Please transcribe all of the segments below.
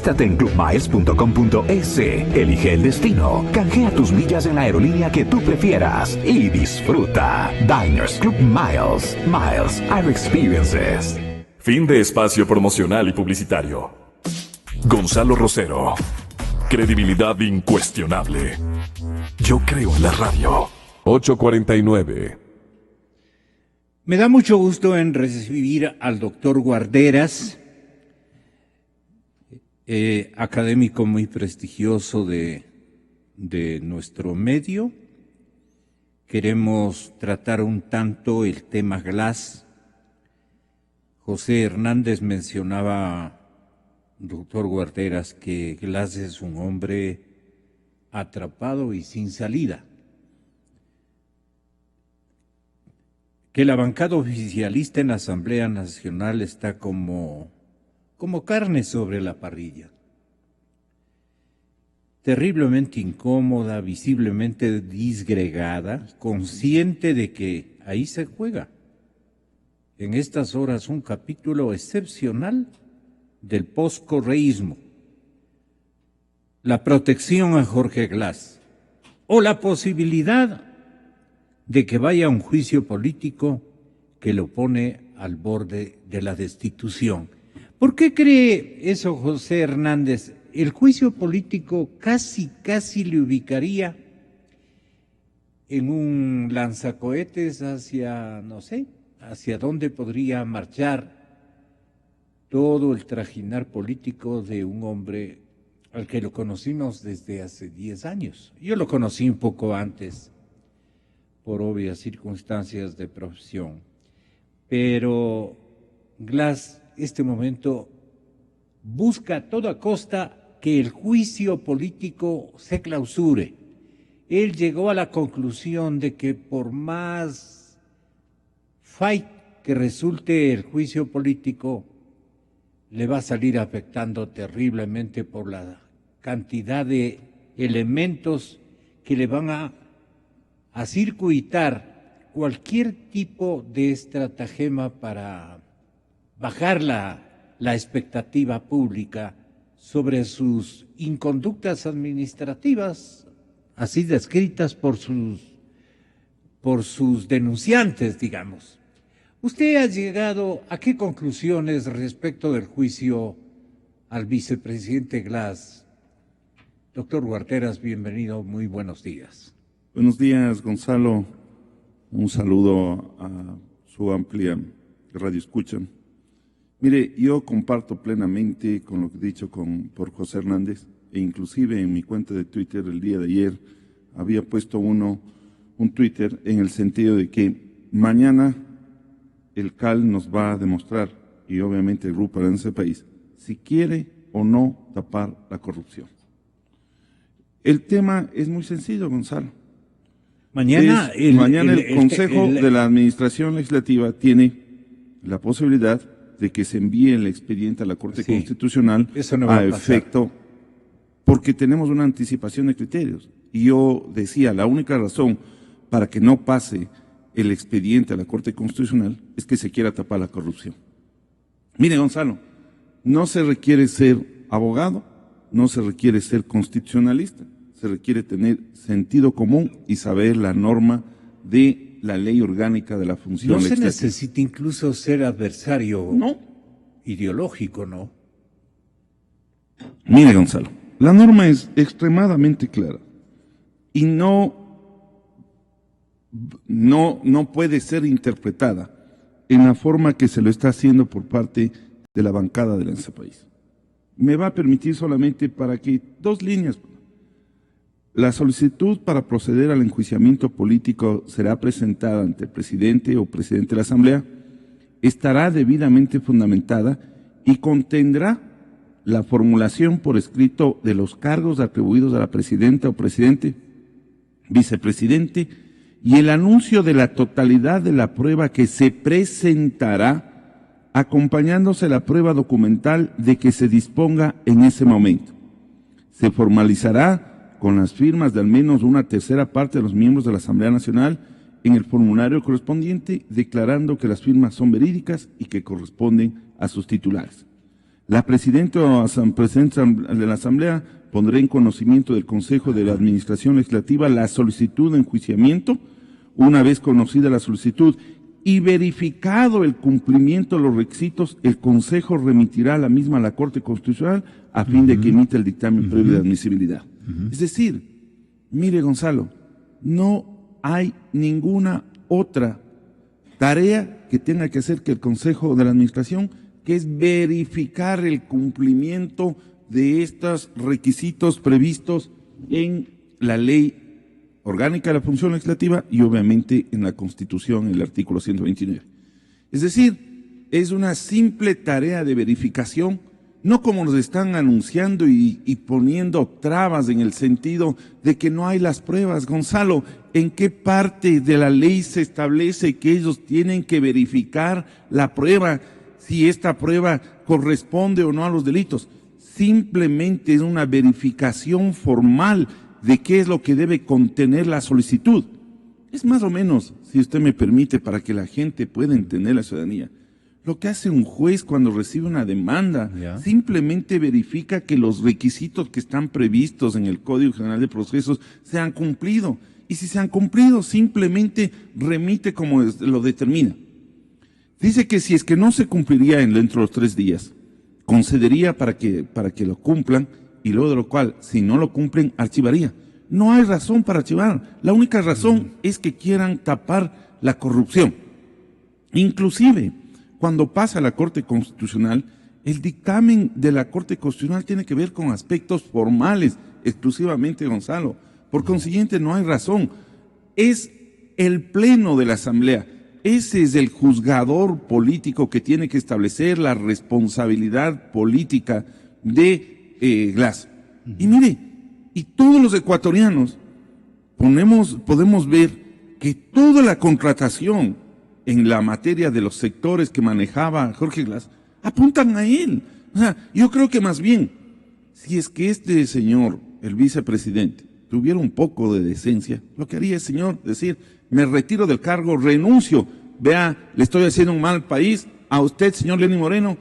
Regístrate en clubmiles.com.es, elige el destino, canjea tus millas en la aerolínea que tú prefieras y disfruta. Diners Club Miles. Miles are experiences. Fin de espacio promocional y publicitario. Gonzalo Rosero. Credibilidad incuestionable. Yo creo en la radio. 849. Me da mucho gusto en recibir al doctor Guarderas, académico muy prestigioso de nuestro medio. Queremos tratar un tanto el tema Glass. José Hernández mencionaba, doctor Guarderas, que Glass es un hombre atrapado y sin salida. Que la bancada oficialista en la Asamblea Nacional está como carne sobre la parrilla. Terriblemente incómoda, visiblemente disgregada, consciente de que ahí se juega. En estas horas un capítulo excepcional del poscorreísmo. La protección a Jorge Glass o la posibilidad de que vaya a un juicio político que lo pone al borde de la destitución. ¿Por qué cree eso José Hernández? El juicio político casi le ubicaría en un lanzacohetes hacia, no sé, hacia dónde podría marchar todo el trajinar político de un hombre al que lo conocimos desde hace 10 años. Yo lo conocí un poco antes, por obvias circunstancias de profesión. Pero Glass, este momento, busca a toda costa que el juicio político se clausure. Él llegó a la conclusión de que por más fight que resulte el juicio político, le va a salir afectando terriblemente por la cantidad de elementos que le van a circuitar cualquier tipo de estratagema para bajar la expectativa pública sobre sus inconductas administrativas, así descritas por sus denunciantes, digamos. ¿Usted ha llegado a qué conclusiones respecto del juicio al vicepresidente Glass? Doctor Guarderas, bienvenido, muy buenos días. Buenos días, Gonzalo. Un saludo a su amplia radioescucha. Mire, yo comparto plenamente con lo que he dicho por José Hernández, e inclusive en mi cuenta de Twitter el día de ayer había puesto un Twitter en el sentido de que mañana el CAL nos va a demostrar, y obviamente el Grupo Alianza País, si quiere o no tapar la corrupción. El tema es muy sencillo, Gonzalo. Mañana el Consejo de la Administración Legislativa tiene la posibilidad de que se envíe el expediente a la Corte Constitucional eso no va a efecto, porque tenemos una anticipación de criterios. Y yo decía, la única razón para que no pase el expediente a la Corte Constitucional es que se quiera tapar la corrupción. Mire, Gonzalo, no se requiere ser abogado, no se requiere ser constitucionalista, se requiere tener sentido común y saber la norma de la ley orgánica de la función legislativa. No se necesita incluso ser adversario ideológico, ¿no? Mire, Gonzalo, la norma es extremadamente clara y no puede ser interpretada en la forma que se lo está haciendo por parte de la bancada de Alianza País. Me va a permitir solamente para que 2 líneas. La solicitud para proceder al enjuiciamiento político será presentada ante el presidente o presidente de la Asamblea, estará debidamente fundamentada y contendrá la formulación por escrito de los cargos atribuidos a la presidenta o presidente, vicepresidente, y el anuncio de la totalidad de la prueba que se presentará, acompañándose la prueba documental de que se disponga en ese momento. Se formalizará con las firmas de al menos una tercera parte de los miembros de la Asamblea Nacional en el formulario correspondiente, declarando que las firmas son verídicas y que corresponden a sus titulares. La presidenta de la Asamblea pondrá en conocimiento del Consejo de la Administración Legislativa la solicitud de enjuiciamiento. Una vez conocida la solicitud y verificado el cumplimiento de los requisitos, el Consejo remitirá la misma a la Corte Constitucional a fin de que emita el dictamen previo de admisibilidad. Es decir, mire Gonzalo, no hay ninguna otra tarea que tenga que hacer que el Consejo de la Administración, que es verificar el cumplimiento de estos requisitos previstos en la Ley Orgánica de la Función Legislativa y obviamente en la Constitución, en el artículo 129. Es decir, es una simple tarea de verificación, no como nos están anunciando y poniendo trabas en el sentido de que no hay las pruebas. Gonzalo, ¿en qué parte de la ley se establece que ellos tienen que verificar la prueba, si esta prueba corresponde o no a los delitos? Simplemente es una verificación formal de qué es lo que debe contener la solicitud. Es más o menos, si usted me permite, para que la gente pueda entender, la ciudadanía, lo que hace un juez cuando recibe una demanda. Simplemente verifica que los requisitos que están previstos en el Código General de Procesos se han cumplido. Y si se han cumplido, simplemente remite como lo determina. Dice que si es que no se cumpliría dentro de los 3 días, concedería para que lo cumplan, y luego de lo cual, si no lo cumplen, archivaría. No hay razón para archivar. La única razón es que quieran tapar la corrupción. Inclusive, cuando pasa a la Corte Constitucional, el dictamen de la Corte Constitucional tiene que ver con aspectos formales, exclusivamente, Gonzalo. Por consiguiente, no hay razón. Es el Pleno de la Asamblea. Ese es el juzgador político que tiene que establecer la responsabilidad política de Glass. Y mire, y todos los ecuatorianos podemos ver que toda la contratación en la materia de los sectores que manejaba Jorge Glass apuntan a él. O sea, yo creo que más bien, si es que este señor, el vicepresidente, tuviera un poco de decencia, lo que haría el señor decir, me retiro del cargo, renuncio, vea, le estoy haciendo un mal al país, a usted, señor Lenín Moreno,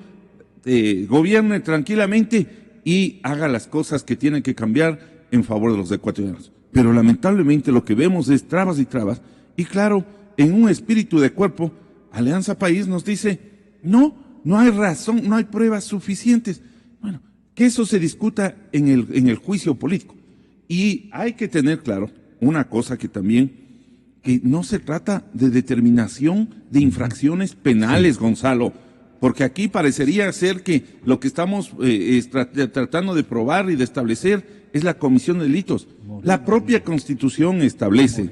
gobierne tranquilamente y haga las cosas que tienen que cambiar en favor de los ecuatorianos. Pero lamentablemente lo que vemos es trabas y trabas. Y claro, en un espíritu de cuerpo, Alianza País nos dice, no hay razón, no hay pruebas suficientes. Bueno, que eso se discuta en el juicio político. Y hay que tener claro una cosa que también, que no se trata de determinación de infracciones penales, Gonzalo, porque aquí parecería ser que lo que estamos tratando de probar y de establecer es la comisión de delitos. La propia Constitución establece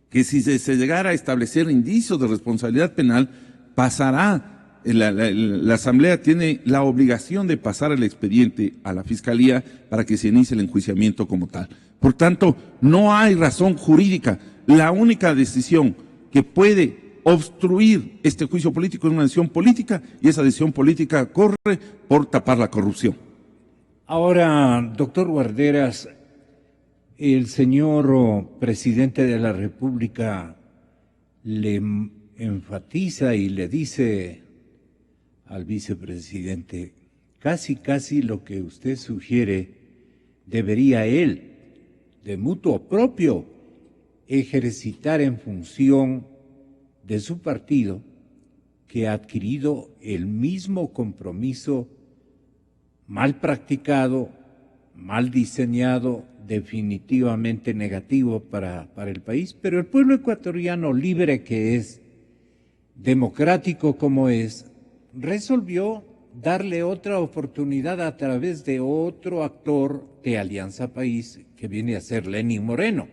que si se llegara a establecer indicios de responsabilidad penal, pasará, la Asamblea tiene la obligación de pasar el expediente a la Fiscalía para que se inicie el enjuiciamiento como tal. Por tanto, no hay razón jurídica. La única decisión que puede obstruir este juicio político es una decisión política, y esa decisión política corre por tapar la corrupción. Ahora, doctor Guarderas, el señor presidente de la República le enfatiza y le dice al vicepresidente, casi lo que usted sugiere, debería él, de mutuo propio, ejercitar en función de su partido, que ha adquirido el mismo compromiso mal practicado, mal diseñado, definitivamente negativo para el país, pero el pueblo ecuatoriano, libre que es, democrático como es, resolvió darle otra oportunidad a través de otro actor de Alianza País, que viene a ser Lenín Moreno,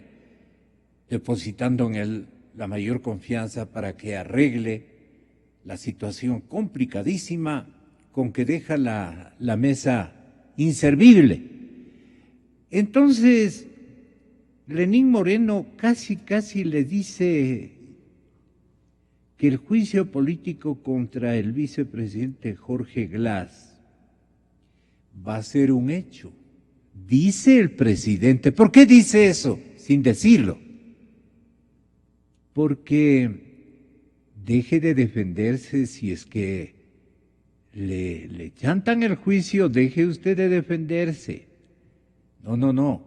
depositando en él la mayor confianza para que arregle la situación complicadísima con que deja la mesa inservible. Entonces, Lenín Moreno casi le dice que el juicio político contra el vicepresidente Jorge Glass va a ser un hecho. Dice el presidente. ¿Por qué dice eso? Sin decirlo. Porque deje de defenderse si es que le chantan el juicio, deje usted de defenderse. No.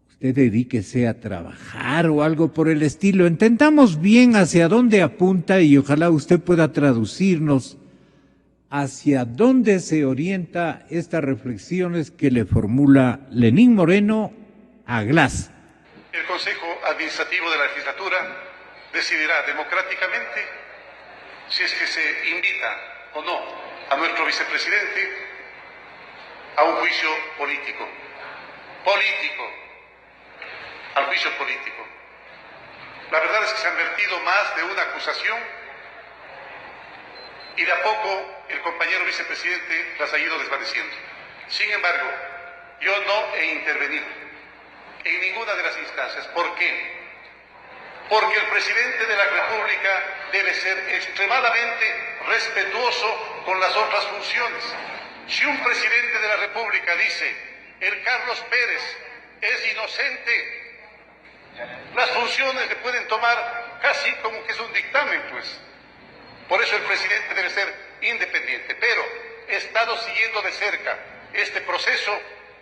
Usted dedíquese a trabajar o algo por el estilo. Entendamos bien hacia dónde apunta y ojalá usted pueda traducirnos hacia dónde se orienta estas reflexiones que le formula Lenín Moreno a Glass. El Consejo Administrativo de la Legislatura decidirá democráticamente si es que se invita o no a nuestro vicepresidente a un juicio político. Al juicio político. La verdad es que se han vertido más de una acusación y de a poco el compañero vicepresidente las ha ido desvaneciendo. Sin embargo, yo no he intervenido en ninguna de las instancias. ¿Por qué? Porque el presidente de la República debe ser extremadamente respetuoso con las otras funciones. Si un presidente de la República dice, el Carlos Pérez es inocente, las funciones le pueden tomar casi como que es un dictamen, pues. Por eso el presidente debe ser independiente. Pero he estado siguiendo de cerca este proceso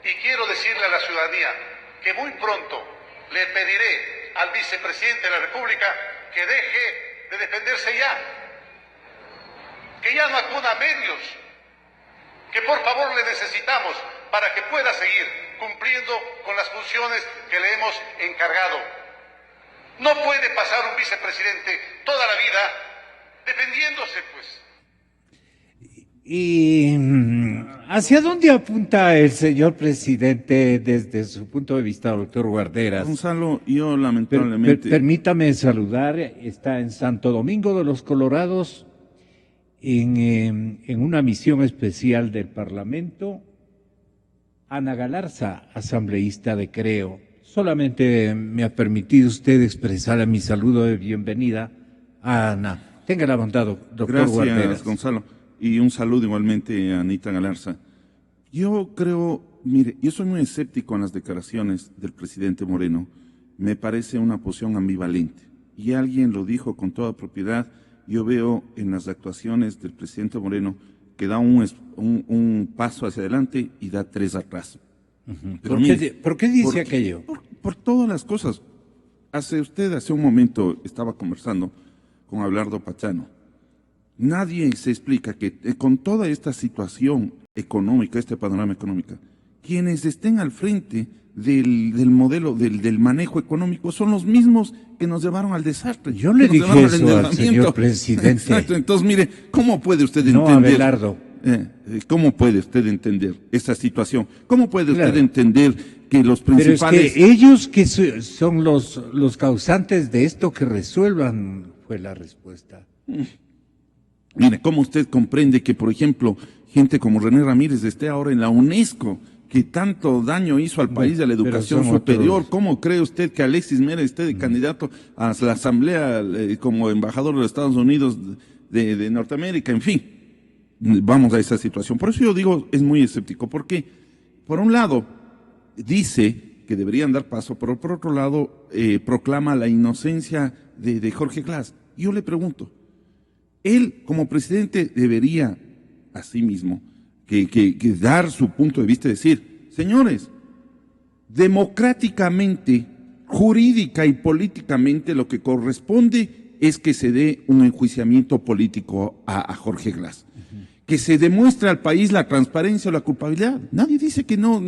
y quiero decirle a la ciudadanía que muy pronto le pediré al vicepresidente de la República que deje de defenderse ya, que ya no acuda a medios, que por favor le necesitamos para que pueda seguir cumpliendo con las funciones que le hemos encargado. No puede pasar un vicepresidente toda la vida defendiéndose, pues. ¿Y hacia dónde apunta el señor presidente desde su punto de vista, doctor Guarderas? Gonzalo, yo lamentablemente... Permítame saludar, está en Santo Domingo de los Colorados, en una misión especial del Parlamento, Ana Galarza, asambleísta de Creo. Solamente me ha permitido usted expresar mi saludo de bienvenida a Ana. Tenga la bondad, doctor Guarderas. Gracias, Gonzalo. Y un saludo igualmente a Anita Galarza. Yo creo, mire, yo soy muy escéptico en las declaraciones del presidente Moreno. Me parece una posición ambivalente. Y alguien lo dijo con toda propiedad. Yo veo en las actuaciones del presidente Moreno que da un paso hacia adelante y da 3 atrás. Pero ¿Por qué dice aquello? Por todas las cosas. Hace un momento estaba conversando con Abelardo Pachano. Nadie se explica que con toda esta situación económica, este panorama económico, quienes estén al frente del modelo, del manejo económico, son los mismos que nos llevaron al desastre. Yo le dije eso al señor presidente. Exacto. Entonces, mire, ¿cómo puede usted no, entender? Abelardo. ¿Cómo puede usted entender esta situación? ¿Cómo puede usted entender que los principales... Pero es que ellos que son los causantes de esto, que resuelvan, fue la respuesta. Mire, ¿cómo usted comprende que, por ejemplo, gente como René Ramírez esté ahora en la UNESCO, que tanto daño hizo al país y a la educación superior? ¿Cómo cree usted que Alexis Mera esté de candidato a la Asamblea como embajador de los Estados Unidos de Norteamérica? En fin, vamos a esa situación. Por eso yo digo, es muy escéptico, porque por un lado dice que deberían dar paso, pero por otro lado proclama la inocencia de Jorge Glass. Yo le pregunto, él como presidente debería, a sí mismo, que dar su punto de vista y decir, señores, democráticamente, jurídica y políticamente lo que corresponde es que se dé un enjuiciamiento político a Jorge Glass. Que se demuestre al país la transparencia o la culpabilidad. Nadie dice que no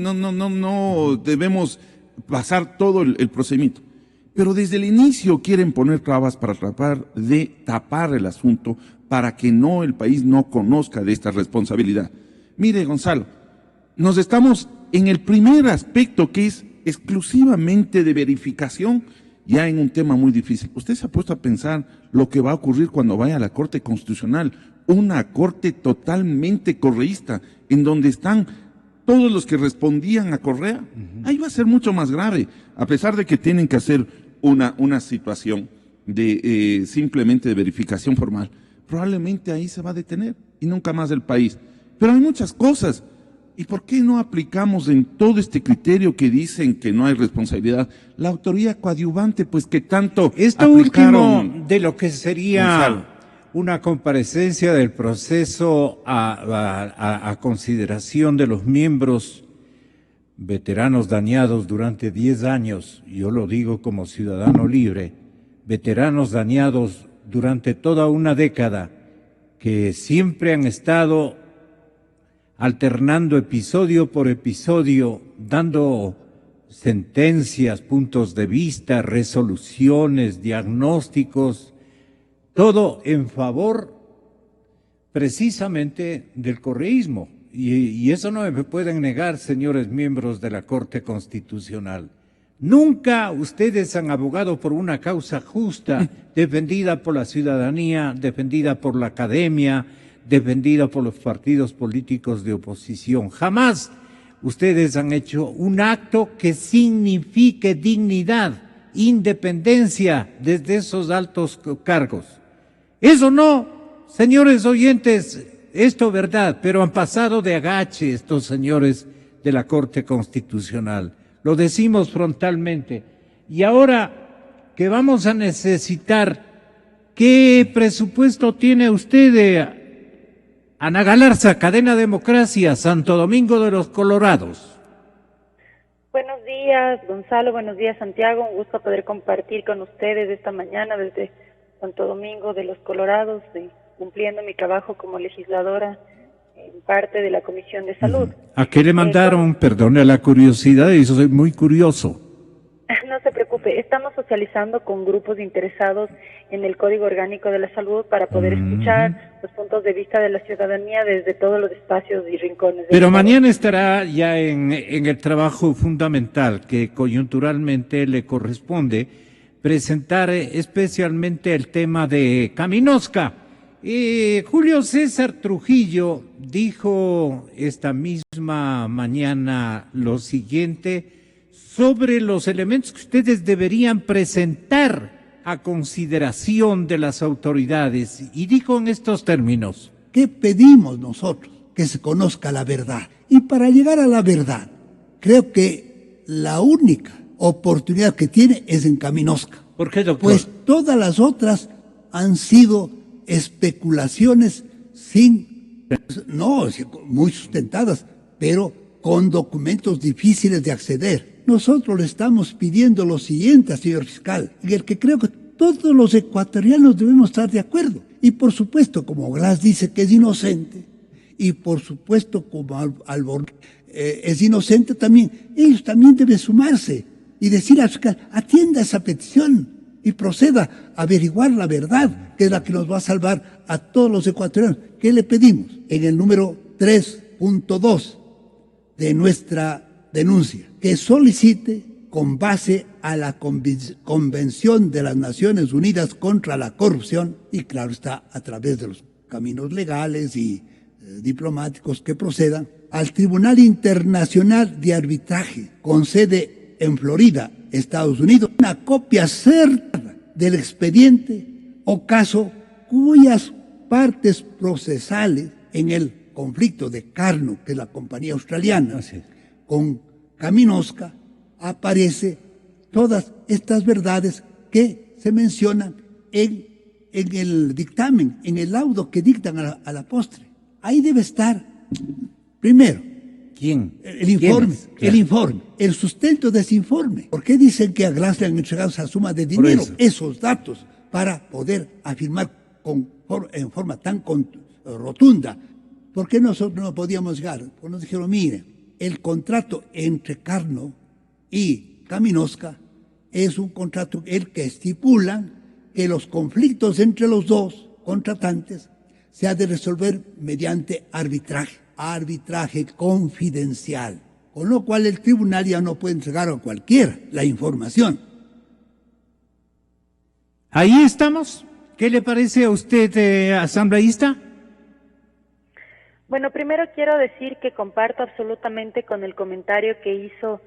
debemos pasar todo el procedimiento. Pero desde el inicio quieren poner trabas para tratar de tapar el asunto para que el país no conozca de esta responsabilidad. Mire, Gonzalo, nos estamos en el primer aspecto, que es exclusivamente de verificación, ya en un tema muy difícil. Usted se ha puesto a pensar lo que va a ocurrir cuando vaya a la Corte Constitucional, una corte totalmente correísta, en donde están todos los que respondían a Correa. Ahí va a ser mucho más grave, a pesar de que tienen que hacer una situación de simplemente de verificación formal. Probablemente ahí se va a detener y nunca más el país. Pero hay muchas cosas. ¿Y por qué no aplicamos en todo este criterio que dicen que no hay responsabilidad la autoría coadyuvante, pues que tanto esto aplicaron? último de lo que sería Gonzalo, una comparecencia del proceso a consideración de los miembros veteranos dañados durante 10 años, yo lo digo como ciudadano libre, veteranos dañados durante toda una década, que siempre han estado alternando episodio por episodio, dando sentencias, puntos de vista, resoluciones, diagnósticos, todo en favor precisamente del correísmo. Y eso no me pueden negar, señores miembros de la Corte Constitucional. Nunca ustedes han abogado por una causa justa, defendida por la ciudadanía, defendida por la academia, defendida por los partidos políticos de oposición. Jamás ustedes han hecho un acto que signifique dignidad, independencia desde esos altos cargos. Eso no, señores oyentes, esto verdad, pero han pasado de agache estos señores de la Corte Constitucional. Lo decimos frontalmente. Y ahora que vamos a necesitar, ¿qué presupuesto tiene usted, Ana Galarza, Cadena Democracia, Santo Domingo de los Colorados? Buenos días, Gonzalo, buenos días, Santiago. Un gusto poder compartir con ustedes esta mañana desde Santo Domingo de los Colorados, cumpliendo mi trabajo como legisladora en parte de la Comisión de Salud. ¿A qué le mandaron? Perdone la curiosidad, eso soy muy curioso. No se preocupe, estamos socializando con grupos interesados en el Código Orgánico de la Salud para poder escuchar los puntos de vista de la ciudadanía desde todos los espacios y rincones. Pero mañana estará ya en el trabajo fundamental que coyunturalmente le corresponde presentar especialmente el tema de Caminosca. Julio César Trujillo dijo esta misma mañana lo siguiente sobre los elementos que ustedes deberían presentar a consideración de las autoridades, y dijo en estos términos: ¿qué pedimos nosotros? Que se conozca la verdad. Y para llegar a la verdad, creo que la única oportunidad que tiene es en Caminosca. ¿Por qué, doctor? Pues todas las otras han sido especulaciones muy sustentadas, pero con documentos difíciles de acceder. Nosotros le estamos pidiendo lo siguiente, señor fiscal, en el que creo que todos los ecuatorianos debemos estar de acuerdo. Y por supuesto, como Glass dice que es inocente, y por supuesto como Albornoz es inocente también, ellos también deben sumarse y decir al fiscal: atienda esa petición y proceda a averiguar la verdad, que es la que nos va a salvar a todos los ecuatorianos. ¿Qué le pedimos? En el número 3.2 de nuestra denuncia, que solicite, con base a la Convención de las Naciones Unidas contra la Corrupción, y claro está, a través de los caminos legales y diplomáticos que procedan, al Tribunal Internacional de Arbitraje, con sede en Florida, Estados Unidos, una copia cerrada del expediente o caso cuyas partes procesales en el conflicto de Carno, que es la compañía australiana, con Caminosca, aparece todas estas verdades que se mencionan en el dictamen, en el laudo que dictan a la postre. Ahí debe estar, primero, ¿quién? El informe, Claro. el informe, el sustento de ese informe. ¿Por qué dicen que a Glass le han entregado esa suma de dinero? Esos datos, para poder afirmar en forma tan rotunda. ¿Por qué nosotros no podíamos llegar? Pues nos dijeron: mire, el contrato entre Carno y Caminosca es un contrato el que estipula que los conflictos entre los dos contratantes se ha de resolver mediante arbitraje confidencial, con lo cual el tribunal ya no puede entregar a cualquiera la información. Ahí estamos. ¿Qué le parece a usted, asambleísta? Bueno, primero quiero decir que comparto absolutamente con el comentario que hizo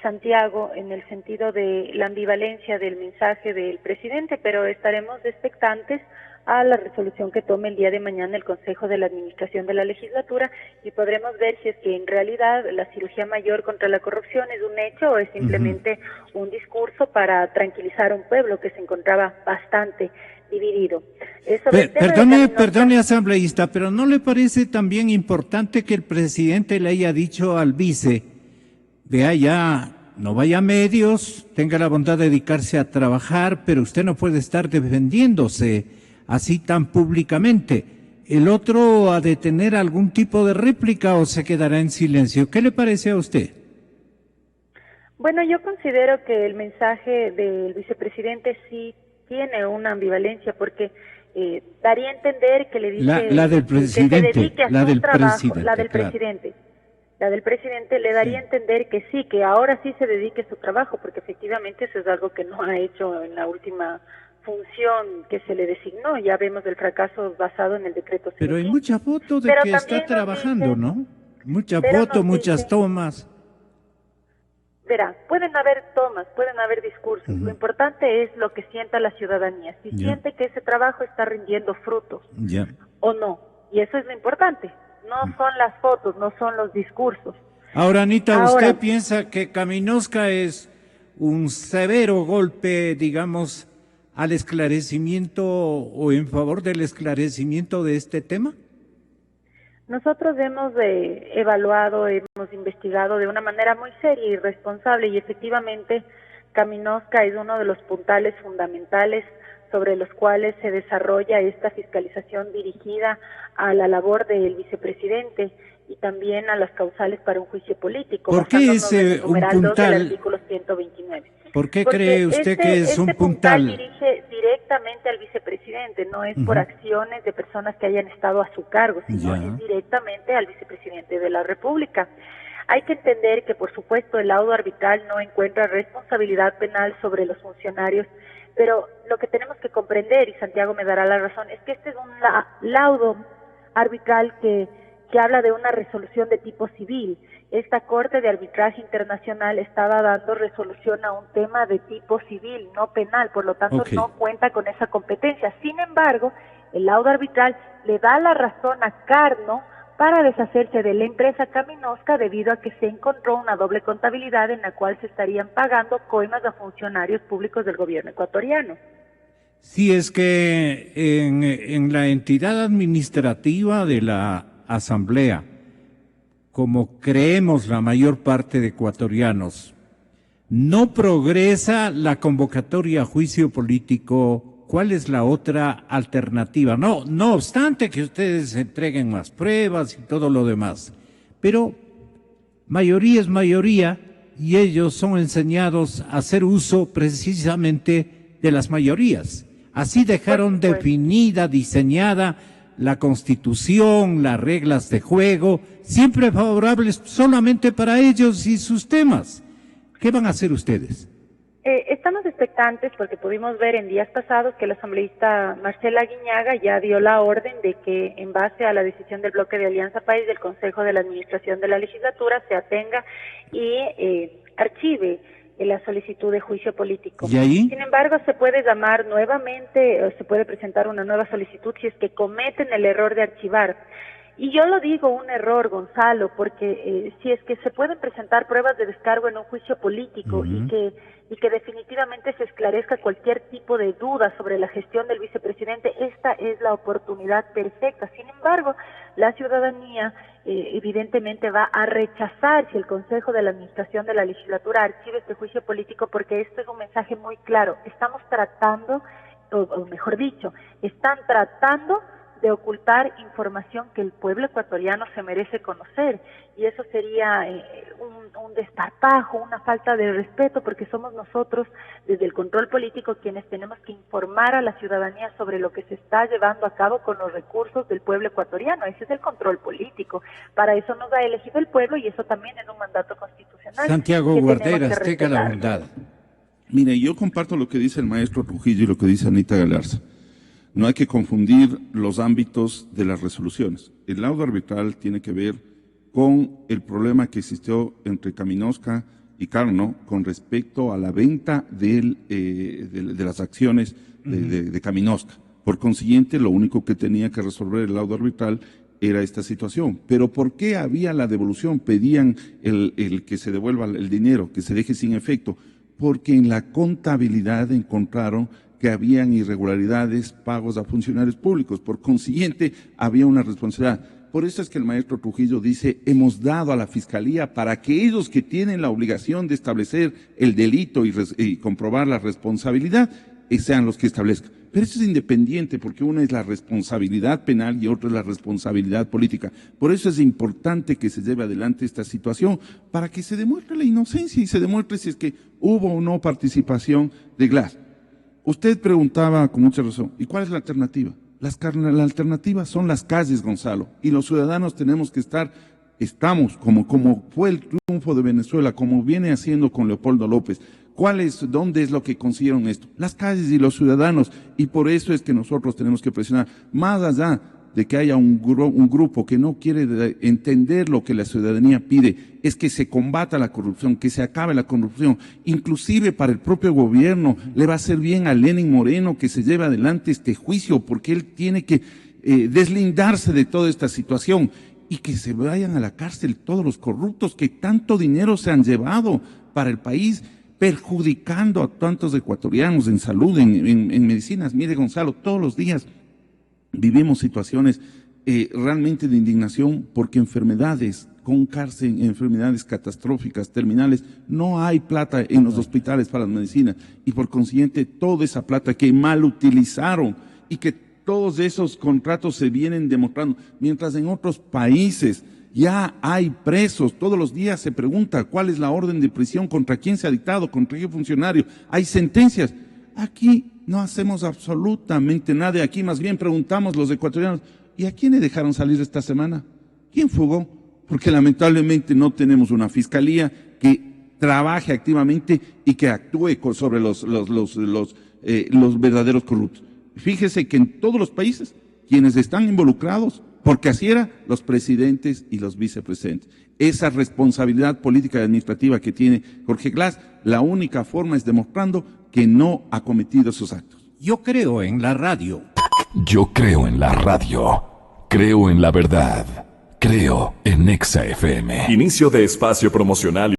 Santiago en el sentido de la ambivalencia del mensaje del presidente, pero estaremos expectantes a la resolución que tome el día de mañana el Consejo de la Administración de la Legislatura y podremos ver si es que en realidad la cirugía mayor contra la corrupción es un hecho o es simplemente un discurso para tranquilizar a un pueblo que se encontraba bastante dividido. Perdone, asambleísta, pero ¿no le parece también importante que el presidente le haya dicho al vice, vea ya, no vaya a medios, tenga la bondad de dedicarse a trabajar, pero usted no puede estar defendiéndose así tan públicamente? ¿El otro ha de tener algún tipo de réplica o se quedará en silencio? ¿Qué le parece a usted? Bueno, yo considero que el mensaje del vicepresidente sí tiene una ambivalencia porque daría a entender que le dice la del presidente, que se dedique a la su del trabajo, presidente, la del claro. presidente. La del presidente le daría a entender que sí, que ahora sí se dedique a su trabajo, porque efectivamente eso es algo que no ha hecho en la última función que se le designó. Ya vemos el fracaso basado en el decreto 115. Pero hay mucha foto de Pero que también está trabajando, dice, ¿no? Mucha pero foto, nos muchas dice, tomas. Verá, pueden haber tomas, pueden haber discursos. Lo importante es lo que sienta la ciudadanía. Si siente que ese trabajo está rindiendo frutos o no. Y eso es lo importante. No son las fotos, no son los discursos. Ahora, Anita, ¿usted piensa que Kaminowska es un severo golpe, digamos, al esclarecimiento o en favor del esclarecimiento de este tema? Nosotros hemos evaluado, hemos investigado de una manera muy seria y responsable y efectivamente Kaminowska es uno de los puntales fundamentales sobre los cuales se desarrolla esta fiscalización dirigida a la labor del vicepresidente y también a las causales para un juicio político. ¿Por qué es un puntal? Del artículo 129. ¿Por qué cree usted que es un puntal? Dirige directamente al vicepresidente, no es por acciones de personas que hayan estado a su cargo, sino es directamente al vicepresidente de la República. Hay que entender que, por supuesto, el laudo arbitral no encuentra responsabilidad penal sobre los funcionarios, pero lo que tenemos que comprender, y Santiago me dará la razón, es que este es un laudo arbitral que habla de una resolución de tipo civil. Esta Corte de Arbitraje Internacional estaba dando resolución a un tema de tipo civil, no penal, por lo tanto no cuenta con esa competencia. Sin embargo, el laudo arbitral le da la razón a Carnot para deshacerse de la empresa Kaminowska debido a que se encontró una doble contabilidad en la cual se estarían pagando coimas a funcionarios públicos del gobierno ecuatoriano. Sí, es que en la entidad administrativa de la Asamblea, como creemos la mayor parte de ecuatorianos, no progresa la convocatoria a juicio político. ¿Cuál es la otra alternativa? No obstante que ustedes entreguen más pruebas y todo lo demás, pero mayoría es mayoría y ellos son enseñados a hacer uso precisamente de las mayorías. Así dejaron definida, diseñada la Constitución, las reglas de juego, siempre favorables solamente para ellos y sus temas. ¿Qué van a hacer ustedes? Estamos expectantes porque pudimos ver en días pasados que la asambleísta Marcela Guiñaga ya dio la orden de que en base a la decisión del bloque de Alianza País del Consejo de la Administración de la Legislatura se atenga y archive la solicitud de juicio político. ¿Y ahí? Sin embargo, se puede llamar nuevamente, o se puede presentar una nueva solicitud si es que cometen el error de archivar. Y yo lo digo un error, Gonzalo, porque si es que se pueden presentar pruebas de descargo en un juicio político y que definitivamente se esclarezca cualquier tipo de duda sobre la gestión del vicepresidente, esta es la oportunidad perfecta. Sin embargo, la ciudadanía evidentemente va a rechazar si el Consejo de la Administración de la Legislatura archiva este juicio político, porque esto es un mensaje muy claro. Estamos tratando, o mejor dicho, están tratando de ocultar información que el pueblo ecuatoriano se merece conocer, y eso sería un desparpajo, una falta de respeto, porque somos nosotros desde el control político quienes tenemos que informar a la ciudadanía sobre lo que se está llevando a cabo con los recursos del pueblo ecuatoriano. Ese es el control político, para eso nos ha elegido el pueblo y eso también es un mandato constitucional. Santiago Guarderas, tenga la bondad. Mire, yo comparto lo que dice el maestro Trujillo y lo que dice Anita Galarza. No hay que confundir los ámbitos de las resoluciones. El laudo arbitral tiene que ver con el problema que existió entre Kaminowska y Carnot con respecto a la venta de las acciones de Kaminowska. Por consiguiente, lo único que tenía que resolver el laudo arbitral era esta situación. Pero ¿por qué había la devolución? Pedían el que se devuelva el dinero, que se deje sin efecto. Porque en la contabilidad encontraron que habían irregularidades, pagos a funcionarios públicos. Por consiguiente, había una responsabilidad. Por eso es que el maestro Trujillo dice, hemos dado a la Fiscalía para que ellos que tienen la obligación de establecer el delito y comprobar la responsabilidad, sean los que establezcan. Pero eso es independiente, porque una es la responsabilidad penal y otra es la responsabilidad política. Por eso es importante que se lleve adelante esta situación, para que se demuestre la inocencia y se demuestre si es que hubo o no participación de Glass. Usted preguntaba con mucha razón, ¿y cuál es la alternativa? La alternativa son las calles, Gonzalo, y los ciudadanos tenemos que estamos, como fue el triunfo de Venezuela, como viene haciendo con Leopoldo López. ¿Dónde es lo que consiguieron esto? Las calles y los ciudadanos, y por eso es que nosotros tenemos que presionar, más allá de que haya un grupo que no quiere entender lo que la ciudadanía pide, es que se combata la corrupción, que se acabe la corrupción. Inclusive para el propio gobierno le va a hacer bien a Lenin Moreno que se lleve adelante este juicio, porque él tiene que deslindarse de toda esta situación y que se vayan a la cárcel todos los corruptos que tanto dinero se han llevado para el país, perjudicando a tantos ecuatorianos en salud, en medicinas. Mire, Gonzalo, todos los días vivimos situaciones realmente de indignación, porque enfermedades con cárcel, enfermedades catastróficas, terminales, no hay plata en los hospitales para las medicinas, y por consiguiente toda esa plata que mal utilizaron y que todos esos contratos se vienen demostrando, mientras en otros países ya hay presos. Todos los días se pregunta cuál es la orden de prisión, contra quién se ha dictado, contra qué funcionario. Hay sentencias. Aquí no hacemos absolutamente nada. Aquí más bien preguntamos los ecuatorianos, ¿y a quién le dejaron salir esta semana? ¿Quién fugó? Porque lamentablemente no tenemos una fiscalía que trabaje activamente y que actúe sobre los verdaderos corruptos. Fíjese que en todos los países quienes están involucrados, porque así era, los presidentes y los vicepresidentes. Esa responsabilidad política y administrativa que tiene Jorge Glass, la única forma es demostrando que no ha cometido esos actos. Yo creo en la radio. Yo creo en la radio. Creo en la verdad. Creo en Nexa FM. Inicio de espacio promocional.